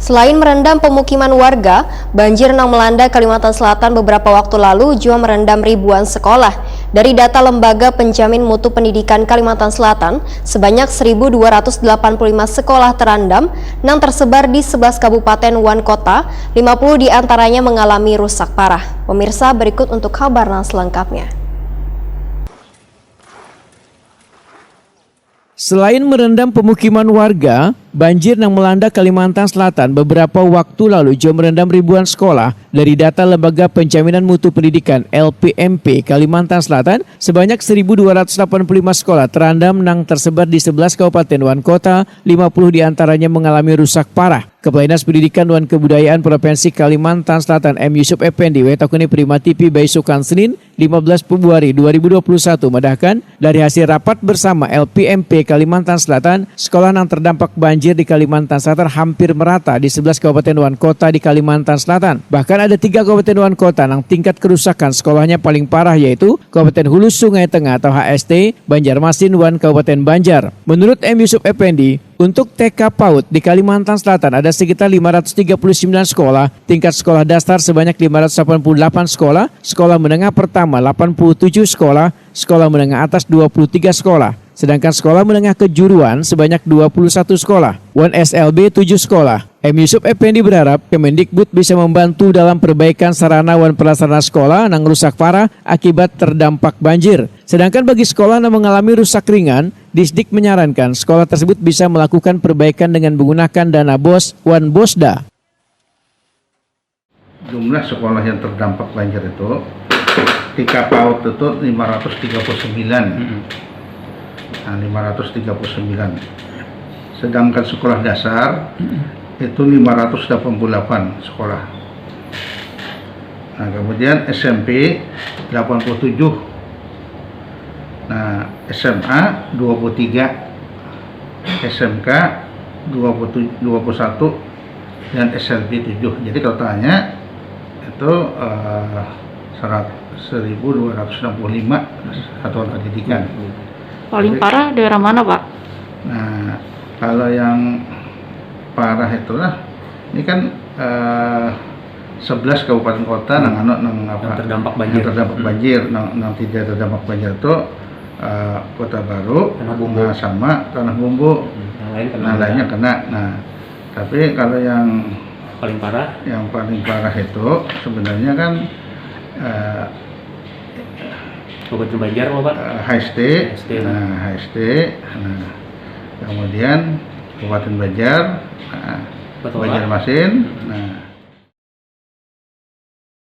Selain merendam pemukiman warga, banjir yang melanda Kalimantan Selatan beberapa waktu lalu juga merendam ribuan sekolah. Dari data Lembaga Penjamin Mutu Pendidikan Kalimantan Selatan, sebanyak 1.285 sekolah terendam yang tersebar di 11 kabupaten wan kota, 50 diantaranya mengalami rusak parah. Pemirsa, berikut untuk kabar selengkapnya. Selain merendam pemukiman warga, banjir yang melanda Kalimantan Selatan beberapa waktu lalu juga merendam ribuan sekolah. Dari data Lembaga Penjaminan Mutu Pendidikan LPMP Kalimantan Selatan, sebanyak 1.285 sekolah terendam yang tersebar di 11 kabupaten wan kota, 50 diantaranya mengalami rusak parah. Kepala Dinas Pendidikan dan Kebudayaan Provinsi Kalimantan Selatan M. Yusuf Effendi wetakuni Prima TV Baisukan Senin 15 Februari 2021 medahkan dari hasil rapat bersama LPMP Kalimantan Selatan, sekolah yang terdampak banjir di Kalimantan Selatan hampir merata di 11 kabupaten wan kota di Kalimantan Selatan. Bahkan ada 3 kabupaten wan kota yang tingkat kerusakan sekolahnya paling parah, yaitu Kabupaten Hulu Sungai Tengah atau HST, Banjarmasin wan Kabupaten Banjar. Menurut M. Yusuf Effendi, untuk TK PAUD di Kalimantan Selatan ada sekitar 539 sekolah, tingkat sekolah dasar sebanyak 588 sekolah, sekolah menengah pertama 87 sekolah, sekolah menengah atas 23 sekolah, sedangkan sekolah menengah kejuruan sebanyak 21 sekolah, wan SLB 7 sekolah. M. Yusuf Effendi berharap Kemendikbud bisa membantu dalam perbaikan sarana wan prasarana sekolah yang rusak parah akibat terdampak banjir. Sedangkan bagi sekolah yang mengalami rusak ringan, Disdik menyarankan sekolah tersebut bisa melakukan perbaikan dengan menggunakan dana BOS wan BOSDA. Jumlah sekolah yang terdampak banjir itu, TK PAUD itu 539. Nah, 539. Sedangkan sekolah dasar itu 588 sekolah. Nah, kemudian SMP 87. Nah, SMA 23, SMK 21 dan SLB 7. Jadi totalnya itu 1.265 satuan pendidikan. Paling parah daerah mana, Pak? Nah, kalau yang parah itulah, ini kan 11 kabupaten kota yang terdampak banjir. Yang terdampak banjir, yang tidak terdampak banjir itu Kota Baru, sama Tanah Bumbu. Yang lainnya kena. Nah, tapi kalau yang paling parah itu sebenarnya kan Kabupaten Banjar, Pak. HST. Nah, HST. Nah, kemudian Kabupaten Banjar, Banjarmasin. Nah,